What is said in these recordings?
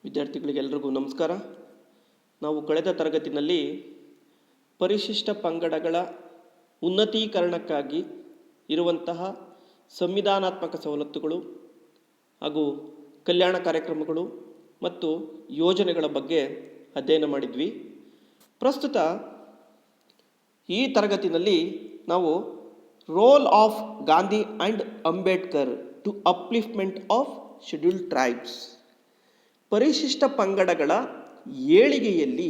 ವಿದ್ಯಾರ್ಥಿಗಳಿಗೆಲ್ಲರಿಗೂ ನಮಸ್ಕಾರ. ನಾವು ಕಳೆದ ತರಗತಿಯಲ್ಲಿ ಪರಿಶಿಷ್ಟ ಪಂಗಡಗಳ ಉನ್ನತೀಕರಣಕ್ಕಾಗಿ ಇರುವಂತಹ ಸಂವಿಧಾನಾತ್ಮಕ ಸವಲತ್ತುಗಳು ಹಾಗೂ ಕಲ್ಯಾಣ ಕಾರ್ಯಕ್ರಮಗಳು ಮತ್ತು ಯೋಜನೆಗಳ ಬಗ್ಗೆ ಅಧ್ಯಯನ ಮಾಡಿದ್ವಿ. ಪ್ರಸ್ತುತ ಈ ತರಗತಿಯಲ್ಲಿ ನಾವು role of Gandhi and Ambedkar to upliftment of scheduled tribes, ಪರಿಶಿಷ್ಟ ಪಂಗಡಗಳ ಏಳಿಗೆಯಲ್ಲಿ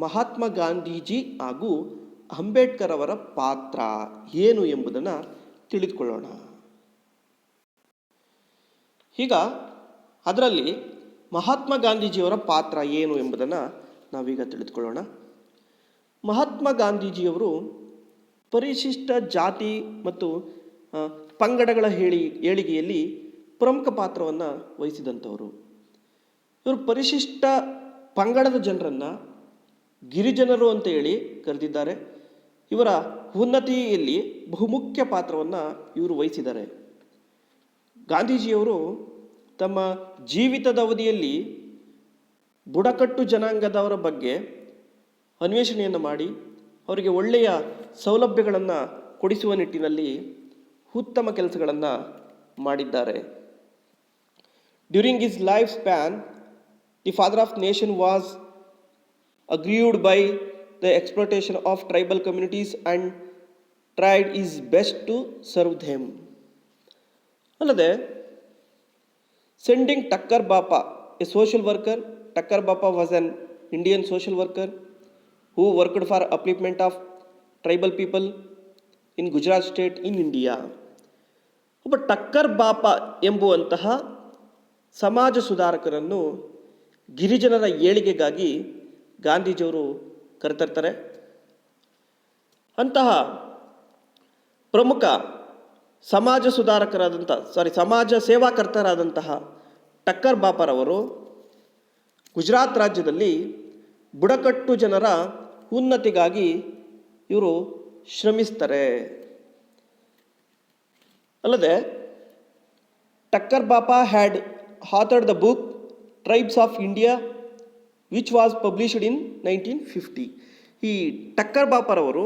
ಮಹಾತ್ಮ ಗಾಂಧೀಜಿ ಹಾಗೂ ಅಂಬೇಡ್ಕರ್ ಅವರ ಪಾತ್ರ ಏನು ಎಂಬುದನ್ನು ತಿಳಿದುಕೊಳ್ಳೋಣ. ಈಗ ಅದರಲ್ಲಿ ಮಹಾತ್ಮ ಗಾಂಧೀಜಿಯವರ ಪಾತ್ರ ಏನು ಎಂಬುದನ್ನು ನಾವೀಗ ತಿಳಿದುಕೊಳ್ಳೋಣ. ಮಹಾತ್ಮ ಗಾಂಧೀಜಿಯವರು ಪರಿಶಿಷ್ಟ ಜಾತಿ ಮತ್ತು ಪಂಗಡಗಳ ಏಳಿಗೆಯಲ್ಲಿ ಪ್ರಮುಖ ಪಾತ್ರವನ್ನು ವಹಿಸಿದಂಥವರು. ಇವರು ಪರಿಶಿಷ್ಟ ಪಂಗಡದ ಜನರನ್ನು ಗಿರಿಜನರು ಅಂತ ಹೇಳಿ ಕರೆದಿದ್ದಾರೆ. ಇವರ ಉನ್ನತಿಯಲ್ಲಿ ಬಹುಮುಖ್ಯ ಪಾತ್ರವನ್ನು ಇವರು ವಹಿಸಿದ್ದಾರೆ. ಗಾಂಧೀಜಿಯವರು ತಮ್ಮ ಜೀವಿತದ ಅವಧಿಯಲ್ಲಿ ಬುಡಕಟ್ಟು ಜನಾಂಗದವರ ಬಗ್ಗೆ ಅನ್ವೇಷಣೆಯನ್ನು ಮಾಡಿ ಅವರಿಗೆ ಒಳ್ಳೆಯ ಸೌಲಭ್ಯಗಳನ್ನು ಕೊಡಿಸುವ ನಿಟ್ಟಿನಲ್ಲಿ ಉತ್ತಮ ಕೆಲಸಗಳನ್ನು ಮಾಡಿದ್ದಾರೆ. During his life span, the father of nation was aggrieved by the exploitation of tribal communities and tried his best to serve them. ಅಲ್ಲದೆ sending Takkar Bapa, a social worker. Takkar Bapa was an Indian social worker who worked for upliftment of tribal people in Gujarat state in India. ಒಬ್ಬ ಟಕ್ಕರ್ ಬಾಪ ಎಂಬುವಂತಹ ಸಮಾಜ ಸುಧಾರಕರನ್ನು ಗಿರಿಜನರ ಏಳಿಗೆಗಾಗಿ ಗಾಂಧೀಜಿಯವರು ಕರೆತರ್ತಾರೆ. ಅಂತಹ ಪ್ರಮುಖ ಸಮಾಜ ಸೇವಾಕರ್ತರಾದಂತಹ ಟಕ್ಕರ್ ಬಾಪರವರು ಗುಜರಾತ್ ರಾಜ್ಯದಲ್ಲಿ ಬುಡಕಟ್ಟು ಜನರ ಉನ್ನತಿಗಾಗಿ ಇವರು ಶ್ರಮಿಸ್ತಾರೆ. ಅಲ್ಲದೆ ಟಕ್ಕರ್ ಬಾಪ had authored the book Tribes of India, which was published in 1950. ಈ ಟಕ್ಕರ್ ಬಾಪರವರು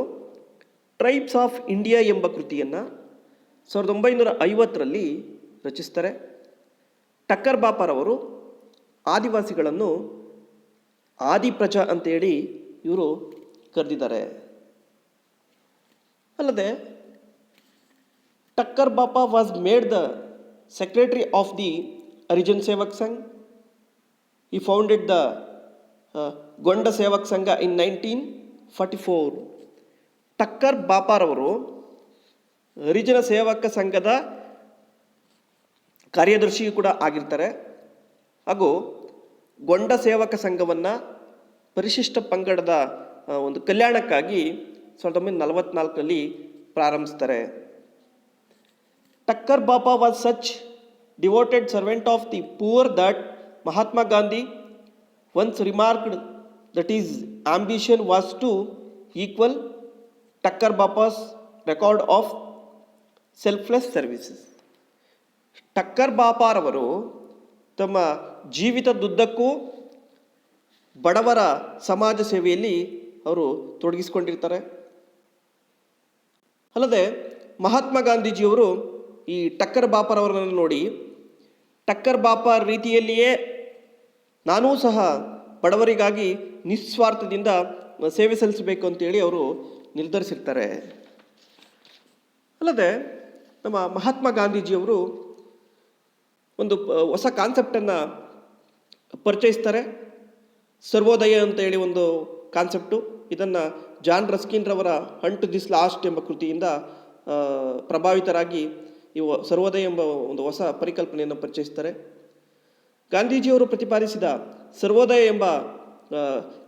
ಟ್ರೈಬ್ಸ್ ಆಫ್ ಇಂಡಿಯಾ ಎಂಬ ಕೃತಿಯನ್ನು 1950ರಲ್ಲಿ ರಚಿಸ್ತಾರೆ. ಟಕ್ಕರ್ ಬಾಪರವರು ಆದಿವಾಸಿಗಳನ್ನು ಆದಿಪ್ರಜಾ ಅಂತೇಳಿ ಇವರು ಕರೆದಿದ್ದಾರೆ. ಅಲ್ಲದೆ ಟಕ್ಕರ್ ಬಾಪ was made the secretary of the Harijan Sevak ಸಂಘ. He founded the Gonda Sevak Sangha in 1944. ಟಕ್ಕರ್ ಬಾಪಾರವರು ಹರಿಜನ ಸೇವಕ ಸಂಘದ ಕಾರ್ಯದರ್ಶಿಯೂ ಕೂಡ ಆಗಿರ್ತಾರೆ ಹಾಗೂ ಗೊಂಡ ಸೇವಕ ಸಂಘವನ್ನು ಪರಿಶಿಷ್ಟ ಪಂಗಡದ ಒಂದು ಕಲ್ಯಾಣಕ್ಕಾಗಿ 1944ರಲ್ಲಿ ಪ್ರಾರಂಭಿಸ್ತಾರೆ. Thakkar Bapa was such devoted servant of the poor that Mahatma Gandhi once remarked that his ambition was to equal Takkar Bapa's record of selfless services. ಟಕ್ಕರ್ ಬಾಪಾರವರು ತಮ್ಮ ಜೀವಿತದುದ್ದಕ್ಕೂ ಬಡವರ ಸಮಾಜ ಸೇವೆಯಲ್ಲಿ ಅವರು ತೊಡಗಿಸಿಕೊಂಡಿರ್ತಾರೆ. ಅಲ್ಲದೆ ಮಹಾತ್ಮ ಗಾಂಧೀಜಿಯವರು ಈ ಟಕ್ಕರ್ ಬಾಪರವರನ್ನು ನೋಡಿ ಟಕ್ಕರ್ ಬಾಪ ರೀತಿಯಲ್ಲಿಯೇ ನಾನೂ ಸಹ ಬಡವರಿಗಾಗಿ ನಿಸ್ವಾರ್ಥದಿಂದ ಸೇವೆ ಸಲ್ಲಿಸಬೇಕು ಅಂತೇಳಿ ಅವರು ನಿರ್ಧರಿಸಿರ್ತಾರೆ. ಅಲ್ಲದೆ ನಮ್ಮ ಮಹಾತ್ಮ ಗಾಂಧೀಜಿಯವರು ಒಂದು ಹೊಸ ಕಾನ್ಸೆಪ್ಟನ್ನು ಪರಿಚಯಿಸ್ತಾರೆ. ಸರ್ವೋದಯ ಅಂತೇಳಿ ಒಂದು ಕಾನ್ಸೆಪ್ಟು. ಇದನ್ನು ಜಾನ್ ರಸ್ಕಿನ್ರವರ ಹಂಟ್ ದಿಸ್ ಲಾಸ್ಟ್ ಎಂಬ ಕೃತಿಯಿಂದ ಪ್ರಭಾವಿತರಾಗಿ ಇವು ಸರ್ವೋದಯ ಎಂಬ ಒಂದು ಹೊಸ ಪರಿಕಲ್ಪನೆಯನ್ನು ಪರಿಚಯಿಸ್ತಾರೆ. ಗಾಂಧೀಜಿಯವರು ಪ್ರತಿಪಾದಿಸಿದ ಸರ್ವೋದಯ ಎಂಬ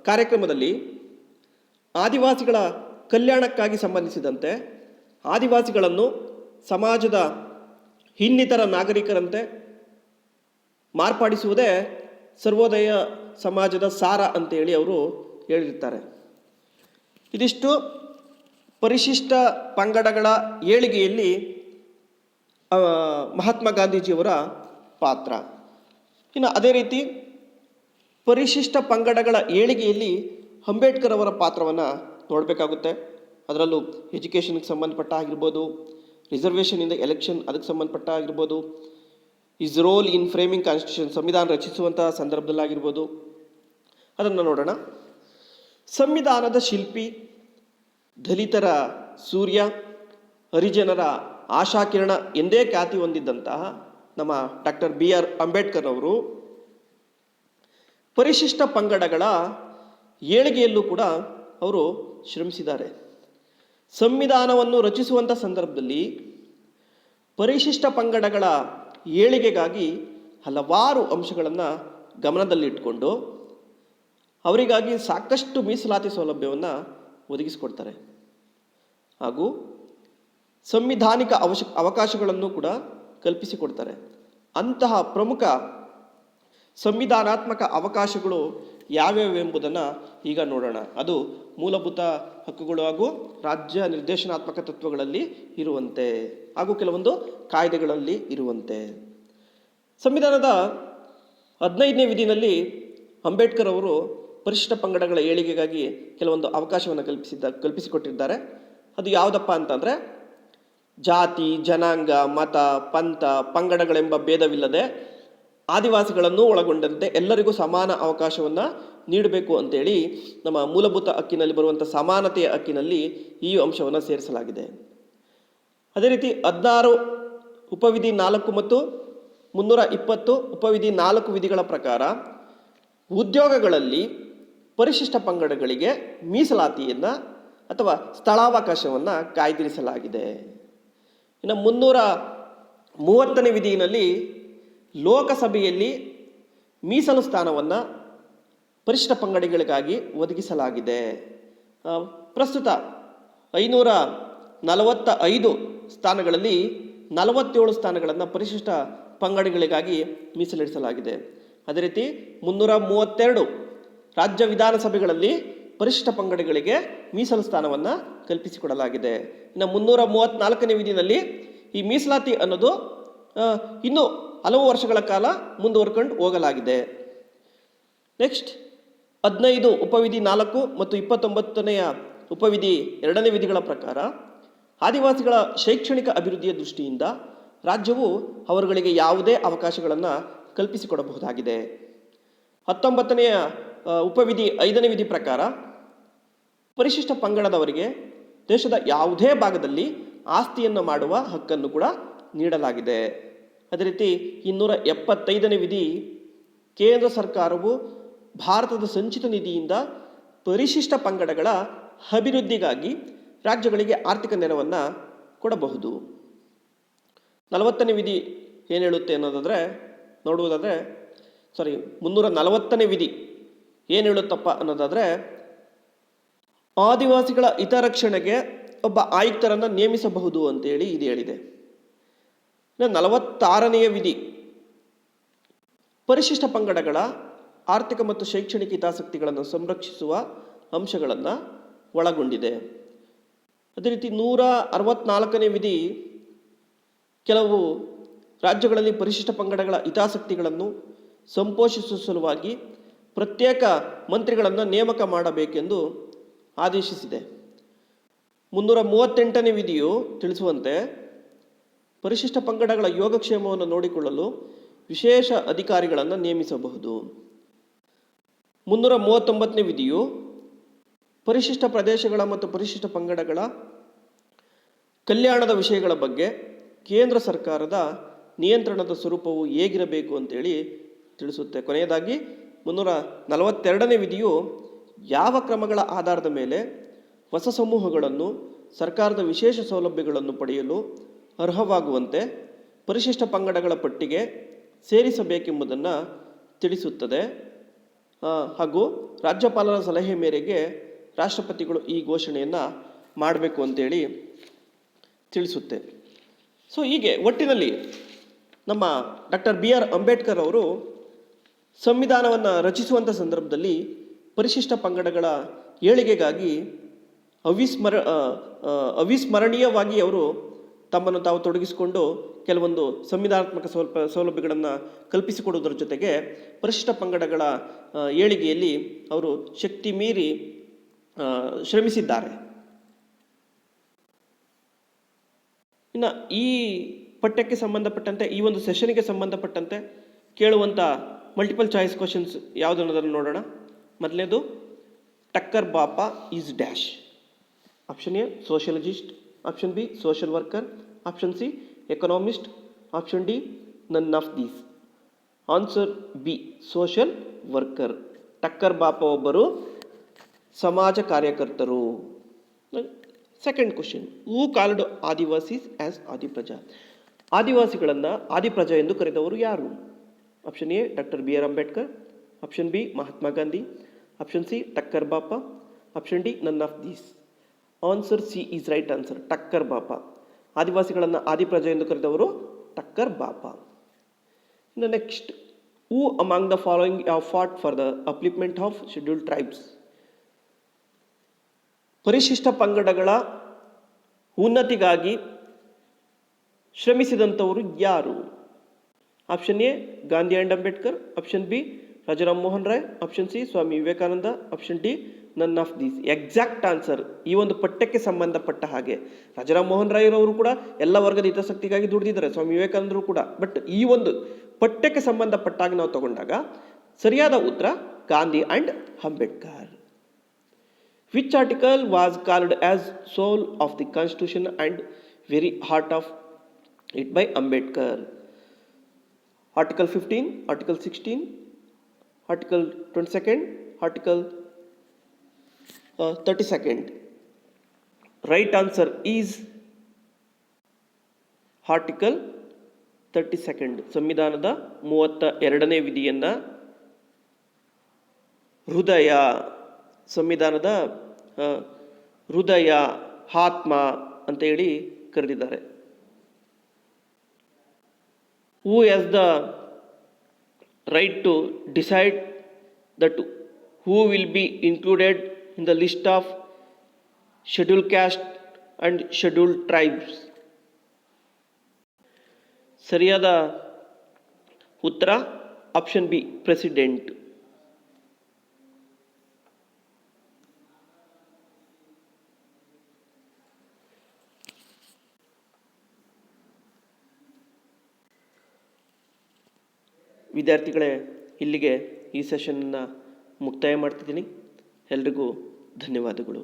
ಕಾರ್ಯಕ್ರಮದಲ್ಲಿ ಆದಿವಾಸಿಗಳ ಕಲ್ಯಾಣಕ್ಕಾಗಿ ಸಂಬಂಧಿಸಿದಂತೆ ಆದಿವಾಸಿಗಳನ್ನು ಸಮಾಜದ ಇನ್ನಿತರ ನಾಗರಿಕರಂತೆ ಮಾರ್ಪಡಿಸುವುದೇ ಸರ್ವೋದಯ ಸಮಾಜದ ಸಾರ ಅಂತೇಳಿ ಅವರು ಹೇಳಿರ್ತಾರೆ. ಇದಿಷ್ಟು ಪರಿಶಿಷ್ಟ ಪಂಗಡಗಳ ಏಳಿಗೆಯಲ್ಲಿ ಮಹಾತ್ಮ ಗಾಂಧೀಜಿಯವರ ಪಾತ್ರ. ಇನ್ನು ಅದೇ ರೀತಿ ಪರಿಶಿಷ್ಟ ಪಂಗಡಗಳ ಏಳಿಗೆಯಲ್ಲಿ ಅಂಬೇಡ್ಕರ್ ಅವರ ಪಾತ್ರವನ್ನು ನೋಡಬೇಕಾಗುತ್ತೆ. ಅದರಲ್ಲೂ ಎಜುಕೇಷನ್ಗೆ ಸಂಬಂಧಪಟ್ಟ ಆಗಿರ್ಬೋದು, ರಿಸರ್ವೇಷನಿಂದ ಎಲೆಕ್ಷನ್ ಅದಕ್ಕೆ ಸಂಬಂಧಪಟ್ಟ ಆಗಿರ್ಬೋದು, is role in framing constitution ಸಂವಿಧಾನ ರಚಿಸುವಂತಹ ಸಂದರ್ಭದಲ್ಲಾಗಿರ್ಬೋದು, ಅದನ್ನು ನೋಡೋಣ. ಸಂವಿಧಾನದ ಶಿಲ್ಪಿ, ದಲಿತರ ಸೂರ್ಯ, ಹರಿಜನರ ಆಶಾಕಿರಣ ಎಂದೇ ಖ್ಯಾತಿ ಹೊಂದಿದ್ದಂತಹ ನಮ್ಮ ಡಾಕ್ಟರ್ BR ಅಂಬೇಡ್ಕರ್ ಅವರು ಪರಿಶಿಷ್ಟ ಪಂಗಡಗಳ ಏಳಿಗೆಯಲ್ಲೂ ಕೂಡ ಅವರು ಶ್ರಮಿಸಿದ್ದಾರೆ. ಸಂವಿಧಾನವನ್ನು ರಚಿಸುವಂಥ ಸಂದರ್ಭದಲ್ಲಿ ಪರಿಶಿಷ್ಟ ಪಂಗಡಗಳ ಏಳಿಗೆಗಾಗಿ ಹಲವಾರು ಅಂಶಗಳನ್ನು ಗಮನದಲ್ಲಿಟ್ಟುಕೊಂಡು ಅವರಿಗಾಗಿ ಸಾಕಷ್ಟು ಮೀಸಲಾತಿ ಸೌಲಭ್ಯವನ್ನು ಒದಗಿಸಿಕೊಡ್ತಾರೆ ಹಾಗೂ ಸಂವಿಧಾನಿಕ ಅವಕಾಶಗಳನ್ನು ಕೂಡ ಕಲ್ಪಿಸಿಕೊಡ್ತಾರೆ. ಅಂತಹ ಪ್ರಮುಖ ಸಂವಿಧಾನಾತ್ಮಕ ಅವಕಾಶಗಳು ಯಾವ್ಯಾವು ಎಂಬುದನ್ನು ಈಗ ನೋಡೋಣ. ಅದು ಮೂಲಭೂತ ಹಕ್ಕುಗಳು ಹಾಗೂ ರಾಜ್ಯ ನಿರ್ದೇಶನಾತ್ಮಕ ತತ್ವಗಳಲ್ಲಿ ಇರುವಂತೆ ಹಾಗೂ ಕೆಲವೊಂದು ಕಾಯ್ದೆಗಳಲ್ಲಿ ಇರುವಂತೆ. ಸಂವಿಧಾನದ 15ನೇ ವಿಧಿನಲ್ಲಿ ಅಂಬೇಡ್ಕರ್ ಅವರು ಪರಿಶಿಷ್ಟ ಪಂಗಡಗಳ ಏಳಿಗೆಗಾಗಿ ಕೆಲವೊಂದು ಅವಕಾಶವನ್ನು ಕಲ್ಪಿಸಿಕೊಟ್ಟಿದ್ದಾರೆ. ಅದು ಯಾವುದಪ್ಪ ಅಂತಂದರೆ, ಜಾತಿ, ಜನಾಂಗ, ಮತ, ಪಂಥ, ಪಂಗಡಗಳೆಂಬ ಭೇದವಿಲ್ಲದೆ ಆದಿವಾಸಿಗಳನ್ನು ಒಳಗೊಂಡಂತೆ ಎಲ್ಲರಿಗೂ ಸಮಾನ ಅವಕಾಶವನ್ನು ನೀಡಬೇಕು ಅಂತೇಳಿ ನಮ್ಮ ಮೂಲಭೂತ ಹಕ್ಕಿನಲ್ಲಿ ಬರುವಂಥ ಸಮಾನತೆಯ ಹಕ್ಕಿನಲ್ಲಿ ಈ ಅಂಶವನ್ನು ಸೇರಿಸಲಾಗಿದೆ. ಅದೇ ರೀತಿ 16 ಉಪವಿಧಿ 4 ಮತ್ತು 320 ಉಪವಿಧಿ 4 ವಿಧಿಗಳ ಪ್ರಕಾರ ಉದ್ಯೋಗಗಳಲ್ಲಿ ಪರಿಶಿಷ್ಟ ಪಂಗಡಗಳಿಗೆ ಮೀಸಲಾತಿಯನ್ನು ಅಥವಾ ಸ್ಥಳಾವಕಾಶವನ್ನು ಕಾಯ್ದಿರಿಸಲಾಗಿದೆ. ಇನ್ನು 330ನೇ ವಿಧಿಯಲ್ಲಿ ಲೋಕಸಭೆಯಲ್ಲಿ ಮೀಸಲು ಸ್ಥಾನವನ್ನು ಪರಿಶಿಷ್ಟ ಪಂಗಡಗಳಿಗಾಗಿ ಒದಗಿಸಲಾಗಿದೆ. ಪ್ರಸ್ತುತ 545 ಸ್ಥಾನಗಳಲ್ಲಿ 47 ಸ್ಥಾನಗಳನ್ನು ಪರಿಶಿಷ್ಟ ಪಂಗಡಗಳಿಗಾಗಿ ಮೀಸಲಿಡಿಸಲಾಗಿದೆ. ಅದೇ ರೀತಿ 332 ರಾಜ್ಯ ವಿಧಾನಸಭೆಗಳಲ್ಲಿ ಪರಿಶಿಷ್ಟ ಪಂಗಡಗಳಿಗೆ ಮೀಸಲು ಸ್ಥಾನವನ್ನು ಕಲ್ಪಿಸಿಕೊಡಲಾಗಿದೆ. ಇನ್ನು 334ನೇ ವಿಧಿಯಲ್ಲಿ ಈ ಮೀಸಲಾತಿ ಅನ್ನೋದು ಇನ್ನೂ ಹಲವು ವರ್ಷಗಳ ಕಾಲ ಮುಂದುವರ್ಕೊಂಡು ಹೋಗಲಾಗಿದೆ. ನೆಕ್ಸ್ಟ್ 15 ಉಪವಿಧಿ 4 ಮತ್ತು 29ನೇ ಉಪವಿಧಿ 2ನೇ ವಿಧಿಗಳ ಪ್ರಕಾರ ಆದಿವಾಸಿಗಳ ಶೈಕ್ಷಣಿಕ ಅಭಿವೃದ್ಧಿಯ ದೃಷ್ಟಿಯಿಂದ ರಾಜ್ಯವು ಅವರುಗಳಿಗೆ ಯಾವುದೇ ಅವಕಾಶಗಳನ್ನು ಕಲ್ಪಿಸಿಕೊಡಬಹುದಾಗಿದೆ. 19ನೇ ಉಪವಿಧಿ 5ನೇ ವಿಧಿ ಪ್ರಕಾರ ಪರಿಶಿಷ್ಟ ಪಂಗಡದವರಿಗೆ ದೇಶದ ಯಾವುದೇ ಭಾಗದಲ್ಲಿ ಆಸ್ತಿಯನ್ನು ಮಾಡುವ ಹಕ್ಕನ್ನು ಕೂಡ ನೀಡಲಾಗಿದೆ. ಅದೇ ರೀತಿ 275ನೇ ವಿಧಿ ಕೇಂದ್ರ ಸರ್ಕಾರವು ಭಾರತದ ಸಂಚಿತ ನಿಧಿಯಿಂದ ಪರಿಶಿಷ್ಟ ಪಂಗಡಗಳ ಅಭಿವೃದ್ಧಿಗಾಗಿ ರಾಜ್ಯಗಳಿಗೆ ಆರ್ಥಿಕ ನೆರವನ್ನು ಕೊಡಬಹುದು. 40ನೇ ವಿಧಿ ಏನು ಹೇಳುತ್ತೆ ಅನ್ನೋದಾದರೆ ನೋಡುವುದಾದರೆ 340ನೇ ವಿಧಿ ಏನು ಹೇಳುತ್ತಪ್ಪ ಅನ್ನೋದಾದರೆ, ಆದಿವಾಸಿಗಳ ಹಿತರಕ್ಷಣೆಗೆ ಒಬ್ಬ ಆಯುಕ್ತರನ್ನು ನೇಮಿಸಬಹುದು ಅಂತೇಳಿ ಇದು ಹೇಳಿದೆ. 46ನೇ ವಿಧಿ ಪರಿಶಿಷ್ಟ ಪಂಗಡಗಳ ಆರ್ಥಿಕ ಮತ್ತು ಶೈಕ್ಷಣಿಕ ಹಿತಾಸಕ್ತಿಗಳನ್ನು ಸಂರಕ್ಷಿಸುವ ಅಂಶಗಳನ್ನು ಒಳಗೊಂಡಿದೆ. ಅದೇ ರೀತಿ 164ನೇ ವಿಧಿ ಕೆಲವು ರಾಜ್ಯಗಳಲ್ಲಿ ಪರಿಶಿಷ್ಟ ಪಂಗಡಗಳ ಹಿತಾಸಕ್ತಿಗಳನ್ನು ಸಂಪೋಷಿಸುವ ಸಲುವಾಗಿ ಪ್ರತ್ಯೇಕ ಮಂತ್ರಿಗಳನ್ನು ನೇಮಕ ಮಾಡಬೇಕೆಂದು ಆದೇಶಿಸಿದೆ. 338ನೇ ವಿಧಿಯು ತಿಳಿಸುವಂತೆ ಪರಿಶಿಷ್ಟ ಪಂಗಡಗಳ ಯೋಗಕ್ಷೇಮವನ್ನು ನೋಡಿಕೊಳ್ಳಲು ವಿಶೇಷ ಅಧಿಕಾರಿಗಳನ್ನು ನೇಮಿಸಬಹುದು. 339ನೇ ವಿಧಿಯು ಪರಿಶಿಷ್ಟ ಪ್ರದೇಶಗಳ ಮತ್ತು ಪರಿಶಿಷ್ಟ ಪಂಗಡಗಳ ಕಲ್ಯಾಣದ ವಿಷಯಗಳ ಬಗ್ಗೆ ಕೇಂದ್ರ ಸರ್ಕಾರದ ನಿಯಂತ್ರಣದ ಸ್ವರೂಪವು ಹೇಗಿರಬೇಕು ಅಂತೇಳಿ ತಿಳಿಸುತ್ತೆ. ಕೊನೆಯದಾಗಿ 342ನೇ ವಿಧಿಯು ಯಾವ ಕ್ರಮಗಳ ಆಧಾರದ ಮೇಲೆ ಹೊಸ ಸಮೂಹಗಳನ್ನು ಸರ್ಕಾರದ ವಿಶೇಷ ಸೌಲಭ್ಯಗಳನ್ನು ಪಡೆಯಲು ಅರ್ಹವಾಗುವಂತೆ ಪರಿಶಿಷ್ಟ ಪಂಗಡಗಳ ಪಟ್ಟಿಗೆ ಸೇರಿಸಬೇಕೆಂಬುದನ್ನು ತಿಳಿಸುತ್ತದೆ. ಹಾಗೂ ರಾಜ್ಯಪಾಲರ ಸಲಹೆ ಮೇರೆಗೆ ರಾಷ್ಟ್ರಪತಿಗಳು ಈ ಘೋಷಣೆಯನ್ನು ಮಾಡಬೇಕು ಅಂತೇಳಿ ತಿಳಿಸುತ್ತೆ. ಸೊ ಹೀಗೆ ಒಟ್ಟಿನಲ್ಲಿ ನಮ್ಮ ಡಾಕ್ಟರ್ BR ಅಂಬೇಡ್ಕರ್ ಅವರು ಸಂವಿಧಾನವನ್ನು ರಚಿಸುವಂಥ ಸಂದರ್ಭದಲ್ಲಿ ಪರಿಶಿಷ್ಟ ಪಂಗಡಗಳ ಏಳಿಗೆಗಾಗಿ ಅವಿಸ್ಮರಣೀಯವಾಗಿ ಅವರು ತಮ್ಮನ್ನು ತಾವು ತೊಡಗಿಸಿಕೊಂಡು ಕೆಲವೊಂದು ಸಂವಿಧಾನಾತ್ಮಕ ಸೌಲಭ್ಯಗಳನ್ನು ಕಲ್ಪಿಸಿಕೊಡುವುದರ ಜೊತೆಗೆ ಪರಿಶಿಷ್ಟ ಪಂಗಡಗಳ ಏಳಿಗೆಯಲ್ಲಿ ಅವರು ಶಕ್ತಿ ಮೀರಿ ಶ್ರಮಿಸಿದ್ದಾರೆ. ಇನ್ನು ಈ ಪಠ್ಯಕ್ಕೆ ಸಂಬಂಧಪಟ್ಟಂತೆ, ಈ ಒಂದು ಸೆಷನ್ಗೆ ಸಂಬಂಧಪಟ್ಟಂತೆ ಕೇಳುವಂಥ ಮಲ್ಟಿಪಲ್ ಚಾಯ್ಸ್ ಕ್ವಶನ್ಸ್ ಯಾವುದು ಅನ್ನೋದನ್ನು ನೋಡೋಣ. ಮೊದಲನೇದು, Thakkar Bapa is dash. Option A sociologist, option B social worker, option C economist, option D none of these. Answer B social worker. Thakkar Bapa ಒಬ್ಬರು ಸಮಾಜ ಕಾರ್ಯಕರ್ತರು. Second question, who called Adivasis as Adipraja. ಆದಿವಾಸಿಗಳನ್ನು ಆದಿಪ್ರಜಾ ಎಂದು ಕರೆದವರು ಯಾರು? Option A doctor B R Ambedkar, option B Mahatma Gandhi, option C Thakkar Bapa, option D none of these. Answer C is right answer, Thakkar Bapa. ಆದಿವಾಸಿಗಳನ್ನು ಆದಿಪ್ರಜಾ ಎಂದು ಕರೆದವರು ಟಕ್ಕರ್ ಬಾಪಾ. ಇನ್ನು next, who among the following have fought for the upliftment of scheduled tribes. ಪರಿಶಿಷ್ಟ ಪಂಗಡಗಳ ಉನ್ನತಿಗಾಗಿ ಶ್ರಮಿಸಿದಂಥವರು ಯಾರು? Option A Gandhi and Ambedkar, option B Rajaram Mohan Roy, option C Swami Vivekananda, option D none of these. Exact answer ಈ ಒಂದು ಪಠ್ಯಕ್ಕೆ ಸಂಬಂಧಪಟ್ಟ ಹಾಗೆ ರಾಜಾರಾಮ್ ಮೋಹನ್ ರಾಯ್ ಅವರು ಕೂಡ ಎಲ್ಲ ವರ್ಗದ ಹಿತಾಸಕ್ತಿಗಾಗಿ ದುಡಿದಿದ್ದಾರೆ, ಸ್ವಾಮಿ ವಿವೇಕಾನಂದರು ಕೂಡ. ಬಟ್ ಈ ಒಂದು ಪಠ್ಯಕ್ಕೆ ಸಂಬಂಧಪಟ್ಟಾಗಿ ನಾವು ತಗೊಂಡಾಗ ಸರಿಯಾದ ಉತ್ತರ Gandhi and Ambedkar. Which article was called as soul of the constitution and very heart of it by Ambedkar? Article 15, Article 16, Article 22nd, Article 32nd. Right answer is Article 32nd. ಸಂವಿಧಾನದ 32ನೇ ವಿಧಿಯನ್ನು ಹೃದಯ, ಸಂವಿಧಾನದ ಹೃದಯ, ಆತ್ಮ ಅಂತ ಹೇಳಿ ಕರೆದಿದ್ದಾರೆ. Who has the right to decide that who will be included in the list of schedule caste and schedule tribes? ಸರಿಯಾದ ಉತ್ತರ ಆಪ್ಷನ್ ಬಿ ಪ್ರೆಸಿಡೆಂಟ್. ವಿದ್ಯಾರ್ಥಿಗಳೇ, ಇಲ್ಲಿಗೆ ಈ ಸೆಷನ್ನ ಮುಕ್ತಾಯ ಮಾಡ್ತಿದ್ದೀನಿ. ಎಲ್ರಿಗೂ ಧನ್ಯವಾದಗಳು.